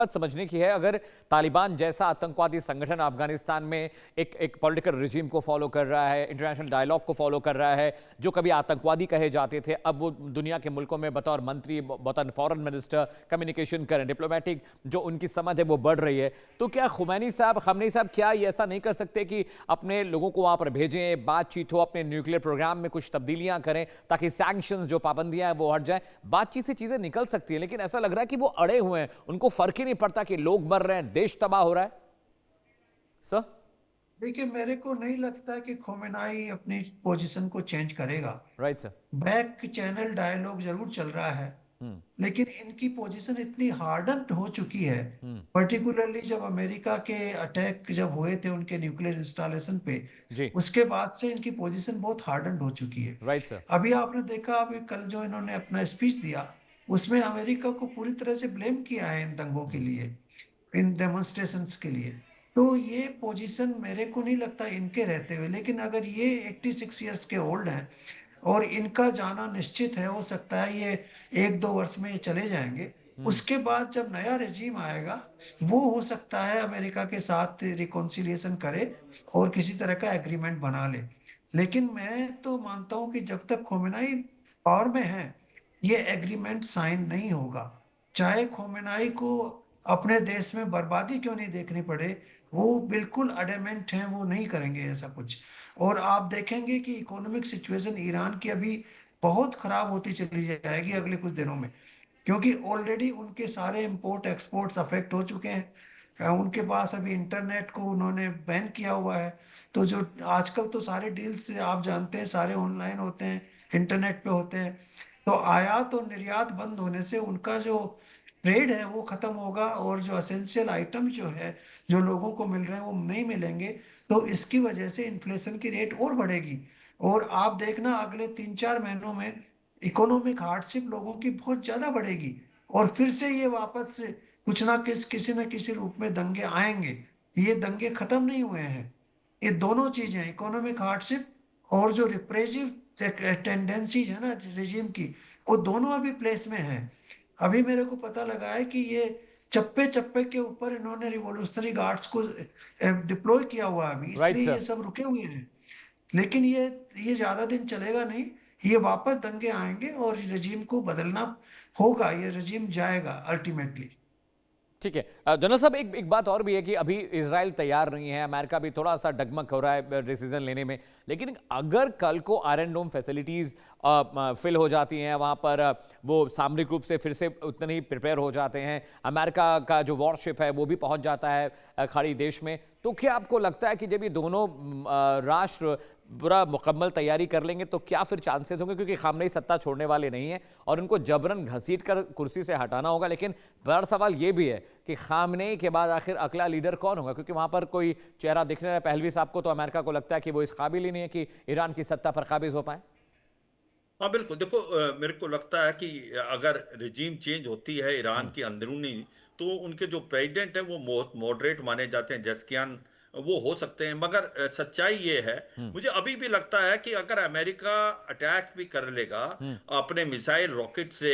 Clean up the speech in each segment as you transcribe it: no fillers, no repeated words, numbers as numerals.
बात समझने की है। अगर तालिबान जैसा आतंकवादी संगठन अफगानिस्तान में एक पॉलिटिकल रिजीम को फॉलो कर रहा है, इंटरनेशनल डायलॉग को फॉलो कर रहा है, जो कभी आतंकवादी कहे जाते थे, अब वो दुनिया के मुल्कों में बतौर मंत्री, बतौर फॉरेन मिनिस्टर कम्युनिकेशन करें, डिप्लोमेटिक जो उनकी समझ है वो बढ़ रही है, तो क्या खमैनी साहब क्या ये ऐसा नहीं कर सकते कि अपने लोगों को वहां पर भेजें, बातचीत हो, अपने न्यूक्लियर प्रोग्राम में कुछ तब्दीलियां करें ताकि सैंक्शंस जो पाबंदियां हैं वो हट जाए? बातचीत से चीजें निकल सकती है, लेकिन ऐसा लग रहा है कि वो अड़े हुए हैं, उनको फर्क ही नहीं पड़ता कि लोग मर रहे हैं, देश तबाह हो रहा है। सर देखिए, मेरे को नहीं लगता कि खोमेनाई अपनी पोजीशन को चेंज करेगा। Right sir. Back channel dialogue जरूर चल रहा है, हम्म। लेकिन इनकी पोजीशन इतनी हार्डन हो चुकी है। हम्म। पर्टिकुलरली जब अमेरिका के अटैक जब हुए थे उनके न्यूक्लियर इंस्टॉलेशन पे, जी। उसके बाद से इनकी पोजीशन बहुत हार्डन हो चुकी है। Right sir. अभी आपने देखा, अभी कल जो इन्होंने अपना स्पीच दिया, उसमें अमेरिका को पूरी तरह से ब्लेम किया है इन दंगों के लिए, इन डेमोन्स्ट्रेशंस के लिए। तो ये पोजीशन मेरे को नहीं लगता इनके रहते हुए, लेकिन अगर ये 86 ईयर्स के ओल्ड हैं और इनका जाना निश्चित है, हो सकता है ये 1-2 वर्ष में ये चले जाएंगे। हम्म। उसके बाद जब नया रेजीम आएगा, वो हो सकता है अमेरिका के साथ रिकॉन्सिलिएशन करे और किसी तरह का एग्रीमेंट बना ले। लेकिन मैं तो मानता हूं कि जब तक खोमेनाई पावर में है, ये एग्रीमेंट साइन नहीं होगा। चाहे खोमेनाई को अपने देश में बर्बादी क्यों नहीं देखनी पड़े, वो बिल्कुल अडेमेंट हैं, वो नहीं करेंगे ऐसा कुछ। और आप देखेंगे कि इकोनॉमिक सिचुएशन ईरान की अभी बहुत खराब होती चली जाएगी अगले कुछ दिनों में, क्योंकि ऑलरेडी उनके सारे इंपोर्ट एक्सपोर्ट्स अफेक्ट हो चुके हैं। उनके पास अभी इंटरनेट को उन्होंने बैन किया हुआ है। तो जो आजकल तो सारे डील्स आप जानते हैं सारे ऑनलाइन होते हैं, इंटरनेट पे होते हैं। तो आयात और निर्यात बंद होने से उनका जो ट्रेड है वो खत्म होगा, और जो असेंशियल आइटम जो है जो लोगों को मिल रहे हैं वो नहीं मिलेंगे। तो इसकी वजह से इन्फ्लेशन की रेट और बढ़ेगी। और आप देखना अगले 3-4 महीनों में इकोनॉमिक हार्डशिप लोगों की बहुत ज्यादा बढ़ेगी, और फिर से ये वापस से कुछ ना किसी न किसी रूप में दंगे आएंगे। ये दंगे खत्म नहीं हुए हैं। ये दोनों चीजें, इकोनॉमिक हार्डशिप और जो रिप्रेसिव टेंडेंसीज है ना रिजीम की, वो दोनों अभी प्लेस में है। अभी मेरे को पता लगा है कि ये चप्पे चप्पे के ऊपर इन्होंने रिवोल्यूशनरी गार्ड्स को डिप्लॉय किया हुआ है अभी, राइट इसलिए सर। ये सब रुके हुए हैं। लेकिन ये ज्यादा दिन चलेगा नहीं। ये वापस दंगे आएंगे और रजीम को बदलना होगा, ये रजीम जाएगा अल्टीमेटली। ठीक है। जनरल साहब, एक बात और भी है कि अभी इजराइल तैयार नहीं है, अमेरिका भी थोड़ा सा डगमग हो रहा है डिसीजन लेने में, लेकिन अगर कल को आयरन डोम फैसिलिटीज फिल हो जाती हैं, वहाँ पर वो सामरिक रूप से फिर से उतने ही प्रिपेयर हो जाते हैं, अमेरिका का जो वॉरशिप है वो भी पहुँच जाता है खाड़ी देश में, तो क्या आपको लगता है कि जब ये दोनों राष्ट्र पूरा मुकम्मल तैयारी कर लेंगे तो क्या फिर चांसेस होंगे? क्योंकि खामनेई सत्ता छोड़ने वाले नहीं है और उनको जबरन घसीट कर कुर्सी से हटाना होगा। लेकिन बड़ा सवाल ये भी है कि खामनेई के बाद आखिर अगला लीडर कौन होगा, क्योंकि वहां पर कोई चेहरा दिखने रहा है। पहलवी साहब को तो अमेरिका को लगता है कि वो इस काबिल ही नहीं है कि ईरान की सत्ता पर काबिज हो पाए। हाँ बिल्कुल, देखो मेरे को लगता है कि अगर रिजीम चेंज होती है ईरान हम्म। की अंदरूनी, तो उनके जो प्रेसिडेंट है वो मॉडरेट माने जाते हैं, जस्कियान, वो हो सकते हैं। मगर सच्चाई ये है, हम्म। मुझे अभी भी लगता है कि अगर अमेरिका अटैक भी कर लेगा हम्म। अपने मिसाइल रॉकेट से,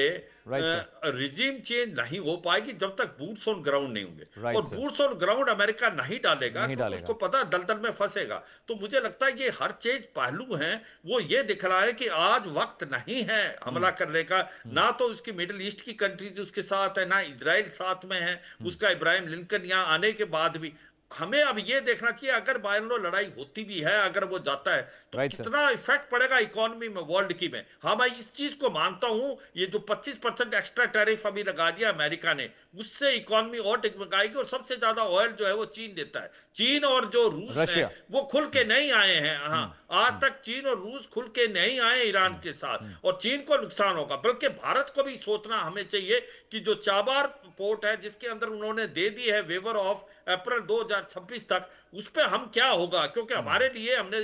राइट सर। रिजीम चेंज नहीं हो पाएगी जब तक बूट्स ऑन ग्राउंड नहीं होंगे। राइट और sir. Boots on ground America नहीं डालेगा नहीं क्योंकि उसको डालेगा। पता है दलदल में फंसेगा। तो मुझे लगता है ये हर चीज पहलू है, वो ये दिख रहा है कि आज वक्त नहीं है हम्म। हमला करने का। हम्म। ना तो उसकी मिडिल ईस्ट की कंट्रीज उसके साथ है, ना इजराइल साथ में है। हम्म। उसका इब्राहिम लिंकन यहाँ आने के बाद भी हमें अब ये देखना चाहिए, अगर मान लो लड़ाई होती भी है, अगर वो जाता है, तो राइट सर। कितना इफेक्ट पड़ेगा इकोनॉमी में, वर्ल्ड की में। हाँ, मैं इस चीज को मानता हूं, ये जो 25% एक्स्ट्रा टैरिफ अभी लगा दिया अमेरिका ने, उससे इकोनॉमी और टिकमकाएगी। और सबसे ज्यादा ऑयल जो है वो चीन देता है। चीन और जो रूस है रशिया। वो खुल के नहीं आए हैं। हाँ, हम्म। आज हम्म। तक चीन और रूस खुल के नहीं आए ईरान हम्म। के हम्म। साथ, और चीन को नुकसान होगा। बल्कि भारत को भी सोचना हमें चाहिए कि जो चाबार पोर्ट है जिसके अंदर उन्होंने दे दी है वेवर ऑफ अप्रैल 2026 तक, उस पर हम क्या होगा, क्योंकि हम्म। हमारे लिए हमने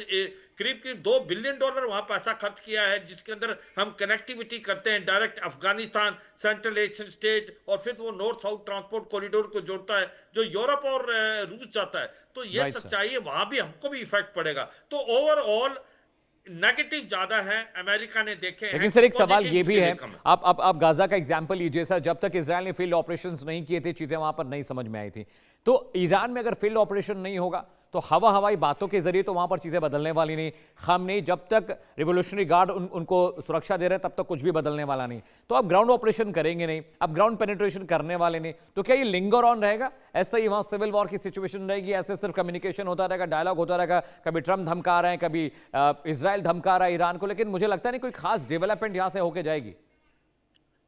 करीब करीब $2 बिलियन वहां पैसा खर्च किया है, जिसके अंदर हम कनेक्टिविटी करते हैं direct Afghanistan, central Asian state, और फिर वो नॉर्थ साउथ ट्रांसपोर्ट कॉरिडोर को जोड़ता है जो यूरोप और रूस जाता है। तो ये राइट सर। सच्चाई है, वहां भी हमको भी इफेक्ट पड़ेगा। तो ओवरऑल नेगेटिव ज्यादा है, अमेरिका ने देखे हैं। लेकिन सर एक सवाल ये पॉजिटिव्स भी के है, लिए कम है। आप गाजा का एग्जांपल लीजिए सर, जब तक इजराइल ने फील्ड ऑपरेशंस नहीं किए थे चीजें वहां पर नहीं समझ में आई थी। तो ईरान में अगर फील्ड ऑपरेशन नहीं होगा तो हवाई बातों के जरिए तो वहां पर चीजें बदलने वाली नहीं। खामनेई जब तक रिवोल्यूशनरी गार्ड उनको सुरक्षा दे रहे हैं तब तक कुछ भी बदलने वाला नहीं। तो आप ग्राउंड ऑपरेशन करेंगे नहीं, आप ग्राउंड पेनिट्रेशन करने वाले नहीं, तो क्या ये लिंगर ऑन रहेगा? ऐसा ही वहां सिविल वॉर की सिचुएशन रहेगी, ऐसे सिर्फ कम्युनिकेशन होता रहेगा, डायलॉग होता रहेगा, कभी ट्रम्प धमका रहे हैं, कभी इजराइल धमका रहा है ईरान को, लेकिन मुझे लगता नहीं कोई खास डेवलपमेंट यहां से होके जाएगी।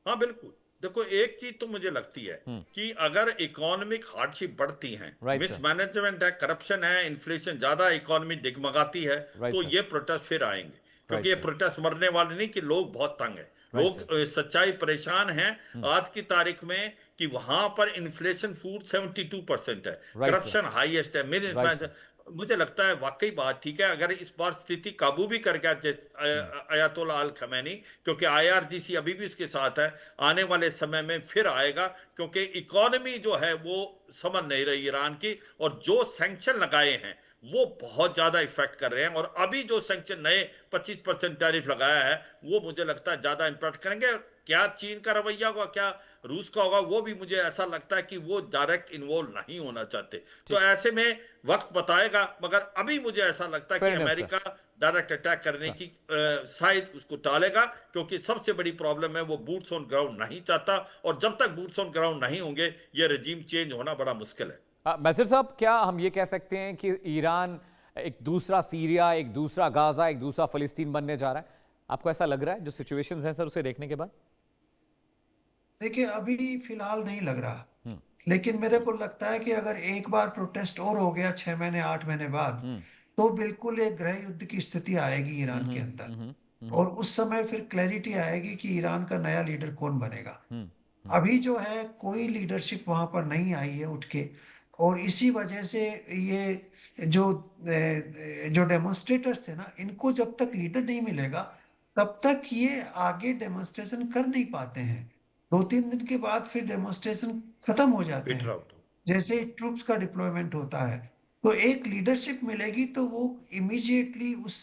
हाँ बिल्कुल, देखो एक चीज तो मुझे लगती है कि अगर इकोनॉमिक हार्डशिप बढ़ती हैं, Right, sir. मिसमैनेजमेंट है, करप्शन है, इन्फ्लेशन ज्यादा इकोनॉमी डिगमगाती है, Right, तो sir. ये प्रोटेस्ट फिर आएंगे। क्योंकि ये sir. प्रोटेस्ट मरने वाले नहीं कि लोग बहुत तंग है, Right, लोग सच्चाई परेशान हैं आज की तारीख में कि वहां पर इन्फ्लेशन फूड 72% है, Right, करप्शन हाईएस्ट है, Right, sir. मुझे लगता है वाकई बात ठीक है अगर इस बार स्थिति काबू भी कर गया अयातोल्ला अल खमैनी, क्योंकि आईआरजीसी अभी भी उसके साथ है, आने वाले समय में फिर आएगा, क्योंकि इकोनॉमी जो है वो समझ नहीं रही ईरान की, और जो सैंक्शन लगाए हैं वो बहुत ज्यादा इफेक्ट कर रहे हैं, और अभी जो सैंक्शन नए 25% टैरिफ लगाया है वो मुझे लगता है ज्यादा इम्पैक्ट करेंगे। क्या चीन का रवैया होगा, क्या रूस का होगा, वो भी मुझे ऐसा लगता है कि वो डायरेक्ट इन्वॉल्व नहीं होना चाहते। तो ऐसे में वक्त बताएगा, मगर अभी मुझे ऐसा लगता है कि अमेरिका डायरेक्ट अटैक करने की शायद उसको टालेगा, क्योंकि सबसे बड़ी प्रॉब्लम है वो बूट्स ऑन ग्राउंड नहीं चाहता, और जब तक बूट्स ऑन ग्राउंड नहीं होंगे ये रजीम चेंज होना बड़ा मुश्किल है। मैसर साहब, क्या हम ये कह सकते हैं कि ईरान एक दूसरा सीरिया, एक दूसरा गाजा, एक दूसरा फिलिस्तीन बनने जा रहा है? आपको ऐसा लग रहा है जो सिचुएशंस हैं सर उसे देखने के बाद? देखिए अभी फिलहाल नहीं लग रहा, लेकिन मेरे को लगता है कि अगर एक बार प्रोटेस्ट और हो गया 6 महीने 8 महीने बाद, तो बिल्कुल एक गृह युद्ध की स्थिति आएगी ईरान के अंदर, और उस समय फिर क्लैरिटी आएगी कि ईरान का नया लीडर कौन बनेगा। अभी जो है कोई लीडरशिप वहां पर नहीं आई है उठ के, और इसी वजह से ये जो डेमोन्स्ट्रेटर्स थे ना, इनको जब तक लीडर नहीं मिलेगा तब तक ये आगे डेमोन्स्ट्रेशन कर नहीं पाते हैं। 2-3 दिन के बाद फिर डेमोन्स्ट्रेशन खत्म हो जाते पीटर हैं आउट जैसे ट्रूप्स का डिप्लॉयमेंट होता है। तो एक लीडरशिप मिलेगी तो वो इमीडिएटली उस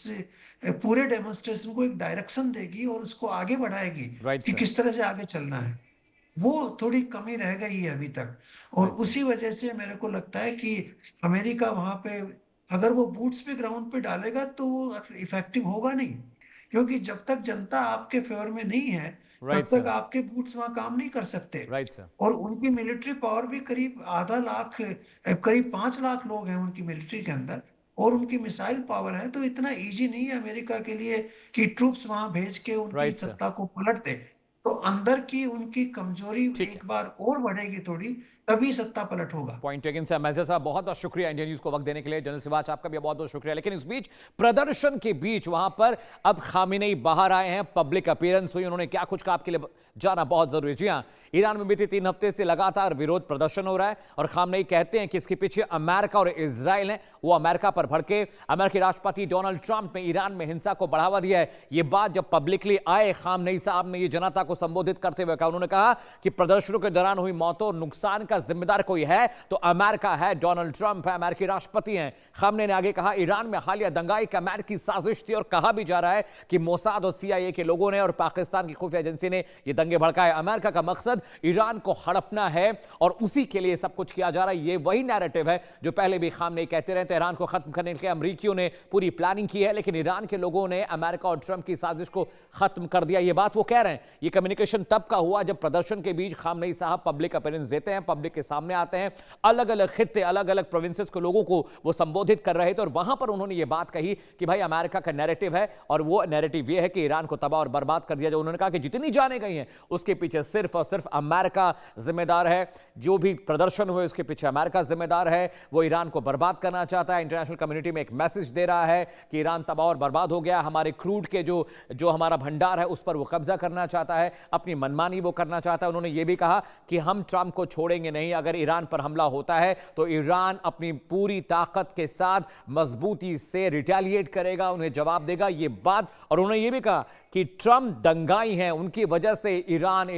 पूरे डेमोन्स्ट्रेशन को एक डायरेक्शन देगी और उसको आगे बढ़ाएगी राइट कि सर। किस तरह से आगे चलना है। वो थोड़ी कमी रह गई है अभी तक, और राइट सर। उसी वजह से मेरे को लगता है कि अमेरिका वहां पे अगर वो बूट्स पे ग्राउंड पे डालेगा तो वो इफेक्टिव होगा नहीं, क्योंकि जब तक जनता आपके फेवर में नहीं है राइट तब तक सर। आपके बूट्स वहां काम नहीं कर सकते। Right sir. और उनकी मिलिट्री पावर भी करीब आधा लाख, करीब 5 लाख लोग हैं उनकी मिलिट्री के अंदर, और उनकी मिसाइल पावर है। तो इतना इजी नहीं है अमेरिका के लिए कि ट्रूप्स वहां भेज के उनकी राइट सर। सत्ता को पलट दे। तो अंदर की उनकी कमजोरी ठीक है। एक बार और बढ़ेगी थोड़ी, तभी सत्ता पलट होगा। Point taken sir. मेजर साहब बहुत बहुत शुक्रिया इंडिया न्यूज को वक्त देने के लिए। जनरल सिवाच आपका भी बहुत बहुत शुक्रिया। लेकिन इस बीच प्रदर्शन के बीच वहां पर अब खामेनेई बाहर आए हैं, पब्लिक अपीयरेंस हुई, उन्होंने क्या कुछ कहा आपके लिए जाना बहुत जरूरी है। जी हाँ, ईरान में बीते 3 हफ्ते से लगातार विरोध प्रदर्शन हो रहा है और खामेनेई कहते हैं कि इसके पीछे अमेरिका और इजराइल है। वो अमेरिका पर भड़के, अमेरिकी राष्ट्रपति डोनाल्ड ट्रंप ने ईरान में हिंसा को बढ़ावा दिया है। ये बात जब पब्लिकली आए, खामेनेई साहब ने ये जनता को संबोधित करते हुए कहा, उन्होंने कहा कि प्रदर्शनों के दौरान हुई मौतों और नुकसान का जिम्मेदार कोई है तो अमेरिका है, डोनाल्ड ट्रंप है, अमेरिकी राष्ट्रपति हैं। खामेनेई ने आगे कहा, ईरान में हालिया दंगाई एक अमेरिकी साजिश थी और कहा भी जा रहा है कि मोसाद और CIA के लोगों ने और पाकिस्तान की खुफिया एजेंसी ने ये दंगे भड़काए। अमेरिका का मकसद ईरान को हड़पना है और उसी के लिए सब कुछ किया जा रहा है। ये वही नैरेटिव है जो पहले भी खामेनेई कहते रहे थे। ईरान को खत्म करने के लिए अमेरिकियों ने पूरी प्लानिंग की है, लेकिन ईरान के लोगों ने अमेरिका और ट्रंप की साजिश को खत्म कर दिया। ये बात वो कह रहे हैं। ये कम्युनिकेशन तब का हुआ जब प्रदर्शन के बीच खामेनेई साहब पब्लिक अपीयरेंस देते हैं, पब्लिक के सामने आते हैं, अलग अलग खित्ते, अलग अलग प्रोविंसेस के लोगों को वो संबोधित कर रहे थे, और वहां पर उन्होंने ये बात कही कि भाई अमेरिका का नैरेटिव है और वो नैरेटिव ये है कि ईरान को तबाह और बर्बाद कर दिया जाए। उन्होंने कहा कि जितनी जानें गई हैं उसके पीछे सिर्फ और सिर्फ अमेरिका जिम्मेदार है। जो भी प्रदर्शन हुए उसके पीछे अमेरिका जिम्मेदार है। वो ईरान को बर्बाद करना चाहता है, इंटरनेशनल कम्युनिटी में एक मैसेज दे रहा है कि ईरान तबाह और बर्बाद हो गया। हमारे क्रूड के जो हमारा भंडार है उस पर वो कब्जा करना चाहता है, अपनी मनमानी वो करना चाहता है। उन्होंने ये भी कहा कि हम ट्रंप को छोड़ेंगे नहीं, अगर ईरान पर हमला होता है तो ईरान अपनी पूरी ताकत के साथ मजबूती से रिटेलिएट करेगा, उन्हें जवाब देगा। ये बात, और उन्होंने ये भी कहा कि ट्रंप दंगाई हैं, उनकी वजह से ईरान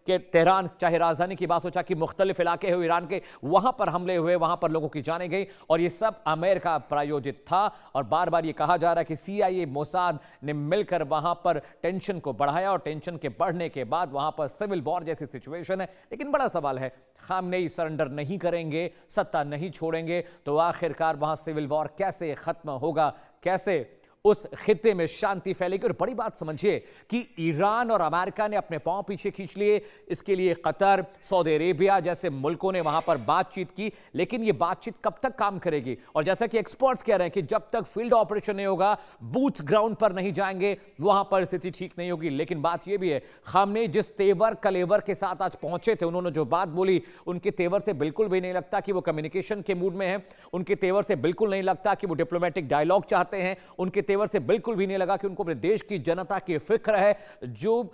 कि तेहरान, चाहे राजधानी की बात हो, चाहे मुख्तलिफ इलाके हो ईरान के, वहां पर हमले हुए, वहां पर लोगों की जानें गई, और ये सब अमेरिका प्रायोजित था। और बार बार ये कहा जा रहा है कि CIA, मोसाद ने मिलकर वहां पर टेंशन को बढ़ाया, और टेंशन के बढ़ने के बाद वहां पर सिविल वॉर जैसी सिचुएशन है। लेकिन बड़ा सवाल है, खामनेई सरेंडर नहीं करेंगे, सत्ता नहीं छोड़ेंगे, तो आखिरकार वहां सिविल वॉर कैसे खत्म होगा, कैसे उस खित्ते में शांति फैलेगी? और बड़ी बात समझिए कि ईरान और अमेरिका ने अपने पांव पीछे खींच लिए। इसके लिए कतर, सऊदी अरेबिया जैसे मुल्कों ने वहां पर बातचीत की, लेकिन यह बातचीत कब तक काम करेगी? और जैसा कि एक्सपर्ट्स कह रहे हैं कि जब तक फील्ड ऑपरेशन नहीं होगा, बूथ ग्राउंड पर नहीं जाएंगे, वहां पर स्थिति ठीक नहीं होगी। लेकिन बात यह भी है, खामनेई जिस तेवर कलेवर के साथ आज पहुंचे थे, उन्होंने जो बात बोली, उनके तेवर से बिल्कुल भी नहीं लगता कि वो कम्युनिकेशन के मूड में है। उनके तेवर से बिल्कुल नहीं लगता कि वो डिप्लोमेटिक डायलॉग चाहते हैं। उनके तेवर से बिल्कुल भी नहीं लगा कि उनको अपने देश की जनता की फिक्र है। जो